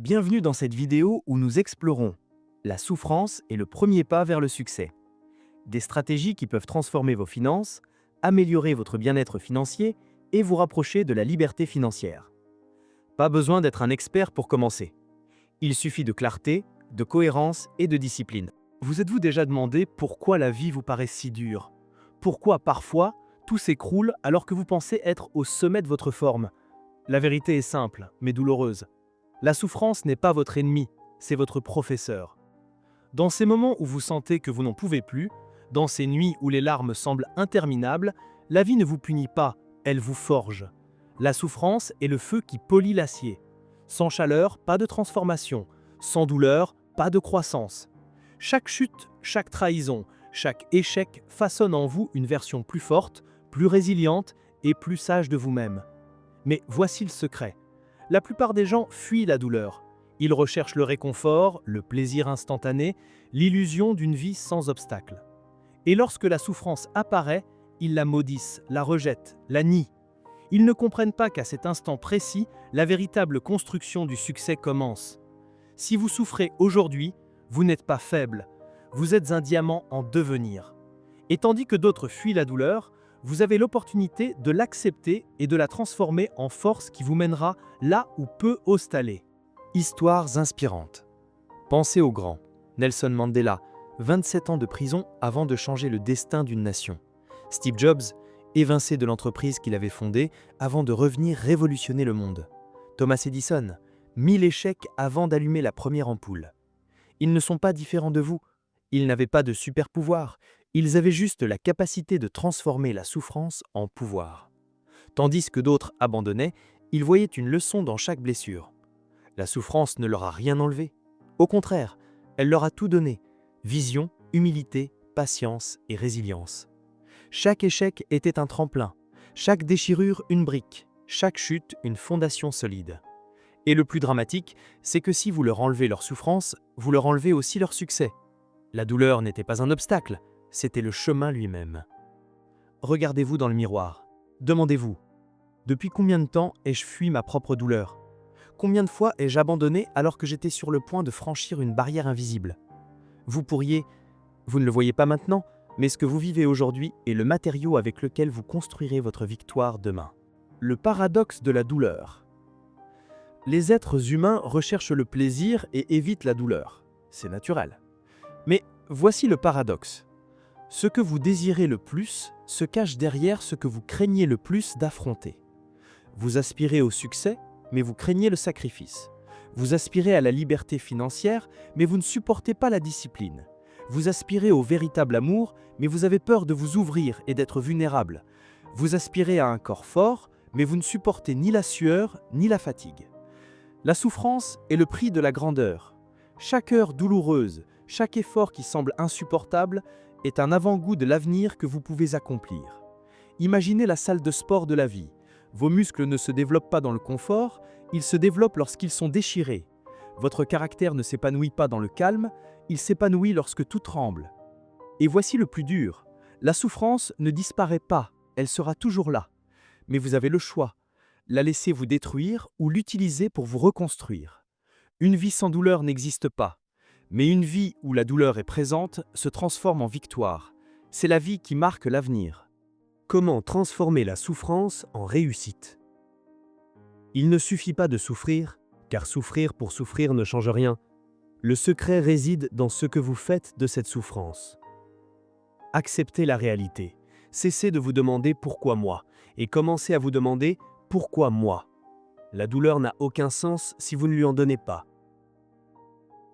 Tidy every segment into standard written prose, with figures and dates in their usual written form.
Bienvenue dans cette vidéo où nous explorons la souffrance et le premier pas vers le succès. Des stratégies qui peuvent transformer vos finances, améliorer votre bien-être financier et vous rapprocher de la liberté financière. Pas besoin d'être un expert pour commencer. Il suffit de clarté, de cohérence et de discipline. Vous êtes-vous déjà demandé pourquoi la vie vous paraît si dure? Pourquoi parfois tout s'écroule alors que vous pensez être au sommet de votre forme? La vérité est simple, mais douloureuse. La souffrance n'est pas votre ennemi, c'est votre professeur. Dans ces moments où vous sentez que vous n'en pouvez plus, dans ces nuits où les larmes semblent interminables, la vie ne vous punit pas, elle vous forge. La souffrance est le feu qui polit l'acier. Sans chaleur, pas de transformation. Sans douleur, pas de croissance. Chaque chute, chaque trahison, chaque échec façonne en vous une version plus forte, plus résiliente et plus sage de vous-même. Mais voici le secret. La plupart des gens fuient la douleur. Ils recherchent le réconfort, le plaisir instantané, l'illusion d'une vie sans obstacle. Et lorsque la souffrance apparaît, ils la maudissent, la rejettent, la nient. Ils ne comprennent pas qu'à cet instant précis, la véritable construction du succès commence. Si vous souffrez aujourd'hui, vous n'êtes pas faible, vous êtes un diamant en devenir. Et tandis que d'autres fuient la douleur, vous avez l'opportunité de l'accepter et de la transformer en force qui vous mènera là où peu osent aller. Histoires inspirantes. Pensez aux grands. Nelson Mandela, 27 ans de prison avant de changer le destin d'une nation. Steve Jobs, évincé de l'entreprise qu'il avait fondée avant de revenir révolutionner le monde. Thomas Edison, 1000 échecs avant d'allumer la première ampoule. Ils ne sont pas différents de vous. Ils n'avaient pas de super pouvoir. Ils avaient juste la capacité de transformer la souffrance en pouvoir. Tandis que d'autres abandonnaient, ils voyaient une leçon dans chaque blessure. La souffrance ne leur a rien enlevé. Au contraire, elle leur a tout donné. Vision, humilité, patience et résilience. Chaque échec était un tremplin, chaque déchirure une brique, chaque chute une fondation solide. Et le plus dramatique, c'est que si vous leur enlevez leur souffrance, vous leur enlevez aussi leur succès. La douleur n'était pas un obstacle, c'était le chemin lui-même. Regardez-vous dans le miroir. Demandez-vous, depuis combien de temps ai-je fui ma propre douleur? Combien de fois ai-je abandonné alors que j'étais sur le point de franchir une barrière invisible? Vous ne le voyez pas maintenant, mais ce que vous vivez aujourd'hui est le matériau avec lequel vous construirez votre victoire demain. Le paradoxe de la douleur. Les êtres humains recherchent le plaisir et évitent la douleur. C'est naturel. Mais voici le paradoxe. Ce que vous désirez le plus se cache derrière ce que vous craignez le plus d'affronter. Vous aspirez au succès, mais vous craignez le sacrifice. Vous aspirez à la liberté financière, mais vous ne supportez pas la discipline. Vous aspirez au véritable amour, mais vous avez peur de vous ouvrir et d'être vulnérable. Vous aspirez à un corps fort, mais vous ne supportez ni la sueur ni la fatigue. La souffrance est le prix de la grandeur. Chaque heure douloureuse, chaque effort qui semble insupportable est un avant-goût de l'avenir que vous pouvez accomplir. Imaginez la salle de sport de la vie. Vos muscles ne se développent pas dans le confort, ils se développent lorsqu'ils sont déchirés. Votre caractère ne s'épanouit pas dans le calme, il s'épanouit lorsque tout tremble. Et voici le plus dur. La souffrance ne disparaît pas, elle sera toujours là. Mais vous avez le choix, la laisser vous détruire ou l'utiliser pour vous reconstruire. Une vie sans douleur n'existe pas. Mais une vie où la douleur est présente se transforme en victoire. C'est la vie qui marque l'avenir. Comment transformer la souffrance en réussite? Il ne suffit pas de souffrir, car souffrir pour souffrir ne change rien. Le secret réside dans ce que vous faites de cette souffrance. Acceptez la réalité. Cessez de vous demander pourquoi moi, et commencez à vous demander pourquoi moi. La douleur n'a aucun sens si vous ne lui en donnez pas.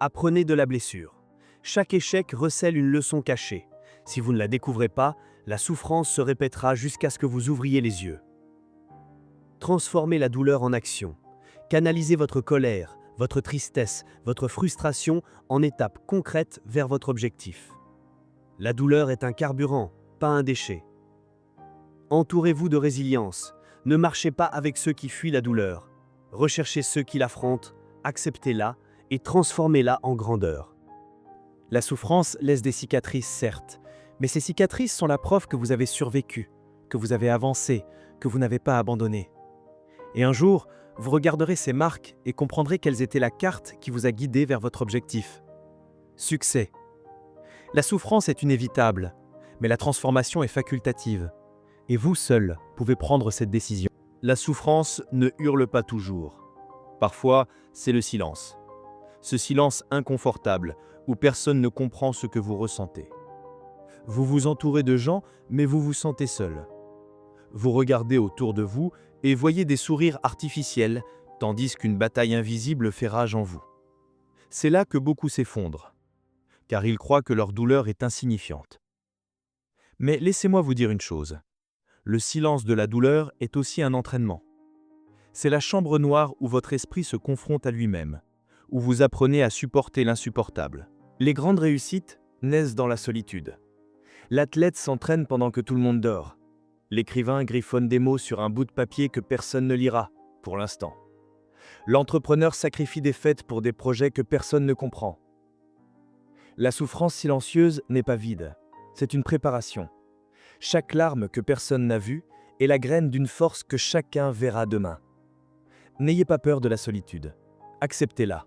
Apprenez de la blessure. Chaque échec recèle une leçon cachée. Si vous ne la découvrez pas, la souffrance se répétera jusqu'à ce que vous ouvriez les yeux. Transformez la douleur en action. Canalisez votre colère, votre tristesse, votre frustration en étapes concrètes vers votre objectif. La douleur est un carburant, pas un déchet. Entourez-vous de résilience. Ne marchez pas avec ceux qui fuient la douleur. Recherchez ceux qui l'affrontent, acceptez-la et transformez-la en grandeur. La souffrance laisse des cicatrices, certes, mais ces cicatrices sont la preuve que vous avez survécu, que vous avez avancé, que vous n'avez pas abandonné. Et un jour, Vous regarderez ces marques et comprendrez quelles étaient la carte qui vous a guidé vers votre objectif. Succès. La souffrance est inévitable, mais la transformation est facultative. Et vous seul pouvez prendre cette décision. La souffrance ne hurle pas toujours. Parfois, c'est le silence. Ce silence inconfortable où personne ne comprend ce que vous ressentez. Vous vous entourez de gens, mais vous vous sentez seul. Vous regardez autour de vous et voyez des sourires artificiels, tandis qu'une bataille invisible fait rage en vous. C'est là que beaucoup s'effondrent, car ils croient que leur douleur est insignifiante. Mais laissez-moi vous dire une chose. Le silence de la douleur est aussi un entraînement. C'est la chambre noire où votre esprit se confronte à lui-même, où vous apprenez à supporter l'insupportable. Les grandes réussites naissent dans la solitude. L'athlète s'entraîne pendant que tout le monde dort. L'écrivain griffonne des mots sur un bout de papier que personne ne lira, pour l'instant. L'entrepreneur sacrifie des fêtes pour des projets que personne ne comprend. La souffrance silencieuse n'est pas vide, c'est une préparation. Chaque larme que personne n'a vue est la graine d'une force que chacun verra demain. N'ayez pas peur de la solitude, acceptez-la,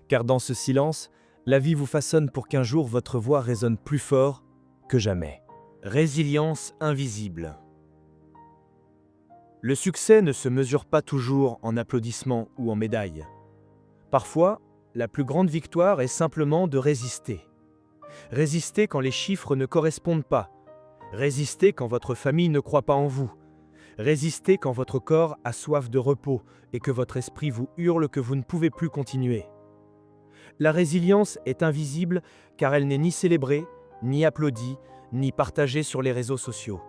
car dans ce silence, la vie vous façonne pour qu'un jour votre voix résonne plus fort que jamais. Résilience invisible. Le succès ne se mesure pas toujours en applaudissements ou en médailles. Parfois, la plus grande victoire est simplement de résister. Résister quand les chiffres ne correspondent pas. Résister quand votre famille ne croit pas en vous. Résister quand votre corps a soif de repos et que votre esprit vous hurle que vous ne pouvez plus continuer. La résilience est invisible car elle n'est ni célébrée, ni applaudie, ni partagée sur les réseaux sociaux.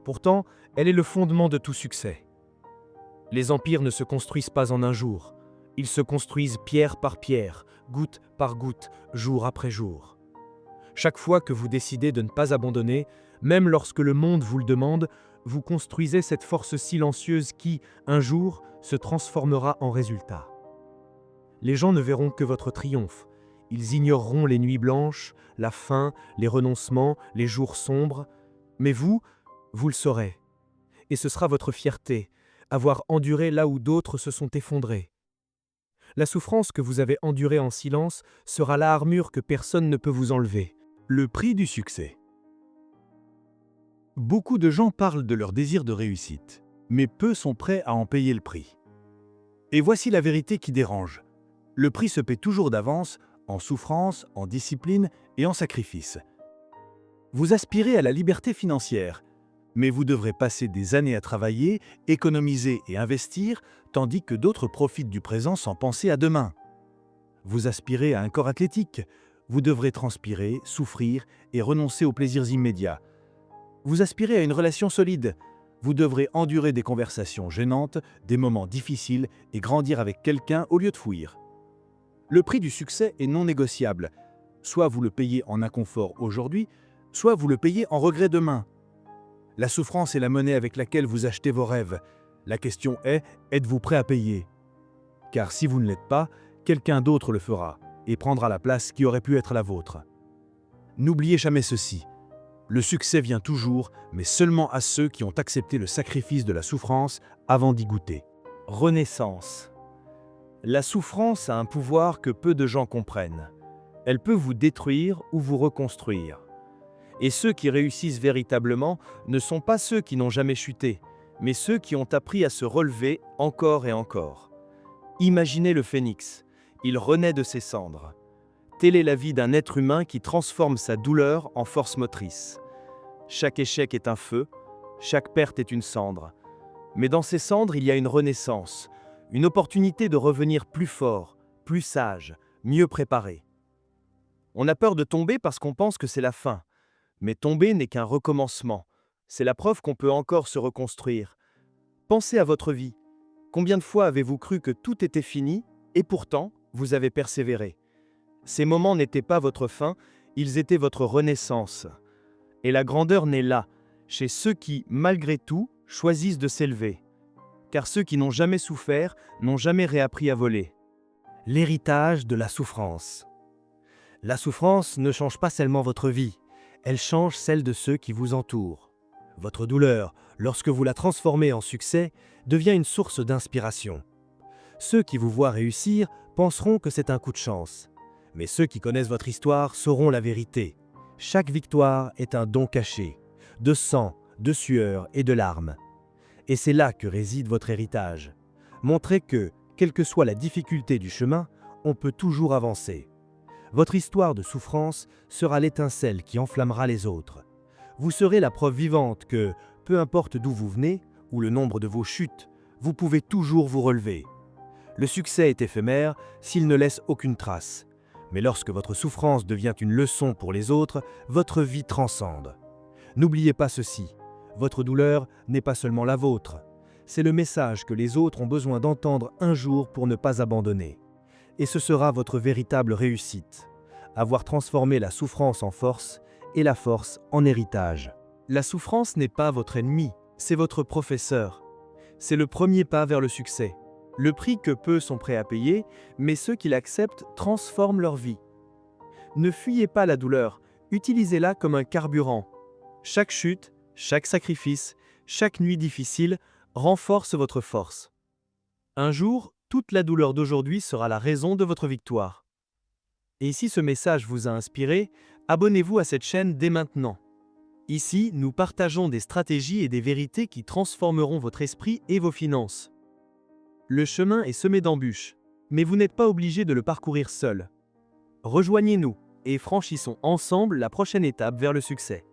Pourtant, elle est le fondement de tout succès. Les empires ne se construisent pas en un jour. Ils se construisent pierre par pierre, goutte par goutte, jour après jour. Chaque fois que vous décidez de ne pas abandonner, même lorsque le monde vous le demande, vous construisez cette force silencieuse qui, un jour, se transformera en résultat. Les gens ne verront que votre triomphe. Ils ignoreront les nuits blanches, la faim, les renoncements, les jours sombres. Mais vous le saurez. Et ce sera votre fierté, avoir enduré là où d'autres se sont effondrés. La souffrance que vous avez endurée en silence sera la armure que personne ne peut vous enlever. Le prix du succès. Beaucoup de gens parlent de leur désir de réussite, mais peu sont prêts à en payer le prix. Et voici la vérité qui dérange. Le prix se paie toujours d'avance, en souffrance, en discipline et en sacrifice. Vous aspirez à la liberté financière, mais vous devrez passer des années à travailler, économiser et investir, tandis que d'autres profitent du présent sans penser à demain. Vous aspirez à un corps athlétique, vous devrez transpirer, souffrir et renoncer aux plaisirs immédiats. Vous aspirez à une relation solide, vous devrez endurer des conversations gênantes, des moments difficiles et grandir avec quelqu'un au lieu de fuir. Le prix du succès est non négociable. Soit vous le payez en inconfort aujourd'hui, soit vous le payez en regret demain. La souffrance est la monnaie avec laquelle vous achetez vos rêves. La question est, êtes-vous prêt à payer? Car si vous ne l'êtes pas, quelqu'un d'autre le fera et prendra la place qui aurait pu être la vôtre. N'oubliez jamais ceci. Le succès vient toujours, mais seulement à ceux qui ont accepté le sacrifice de la souffrance avant d'y goûter. Renaissance. La souffrance a un pouvoir que peu de gens comprennent. Elle peut vous détruire ou vous reconstruire. Et ceux qui réussissent véritablement ne sont pas ceux qui n'ont jamais chuté, mais ceux qui ont appris à se relever encore et encore. Imaginez le phénix. Il renaît de ses cendres. Telle est la vie d'un être humain qui transforme sa douleur en force motrice. Chaque échec est un feu, chaque perte est une cendre. Mais dans ces cendres, il y a une renaissance, une opportunité de revenir plus fort, plus sage, mieux préparé. On a peur de tomber parce qu'on pense que c'est la fin. Mais tomber n'est qu'un recommencement. C'est la preuve qu'on peut encore se reconstruire. Pensez à votre vie. Combien de fois avez-vous cru que tout était fini et pourtant, vous avez persévéré? Ces moments n'étaient pas votre fin, ils étaient votre renaissance. Et la grandeur naît là, chez ceux qui, malgré tout, choisissent de s'élever. Car ceux qui n'ont jamais souffert n'ont jamais réappris à voler. L'héritage de la souffrance. La souffrance ne change pas seulement votre vie, elle change celle de ceux qui vous entourent. Votre douleur, lorsque vous la transformez en succès, devient une source d'inspiration. Ceux qui vous voient réussir penseront que c'est un coup de chance. Mais ceux qui connaissent votre histoire sauront la vérité. Chaque victoire est un don caché, de sang, de sueur et de larmes. Et c'est là que réside votre héritage. Montrez que, quelle que soit la difficulté du chemin, on peut toujours avancer. Votre histoire de souffrance sera l'étincelle qui enflammera les autres. Vous serez la preuve vivante que, peu importe d'où vous venez, ou le nombre de vos chutes, vous pouvez toujours vous relever. Le succès est éphémère s'il ne laisse aucune trace. Mais lorsque votre souffrance devient une leçon pour les autres, votre vie transcende. N'oubliez pas ceci, votre douleur n'est pas seulement la vôtre. C'est le message que les autres ont besoin d'entendre un jour pour ne pas abandonner. Et ce sera votre véritable réussite. Avoir transformé la souffrance en force et la force en héritage. La souffrance n'est pas votre ennemi, c'est votre professeur. C'est le premier pas vers le succès. Le prix que peu sont prêts à payer, mais ceux qui l'acceptent transforment leur vie. Ne fuyez pas la douleur, utilisez-la comme un carburant. Chaque chute, chaque sacrifice, chaque nuit difficile renforce votre force. Un jour, toute la douleur d'aujourd'hui sera la raison de votre victoire. Et si ce message vous a inspiré, abonnez-vous à cette chaîne dès maintenant. Ici, nous partageons des stratégies et des vérités qui transformeront votre esprit et vos finances. Le chemin est semé d'embûches, mais vous n'êtes pas obligé de le parcourir seul. Rejoignez-nous et franchissons ensemble la prochaine étape vers le succès.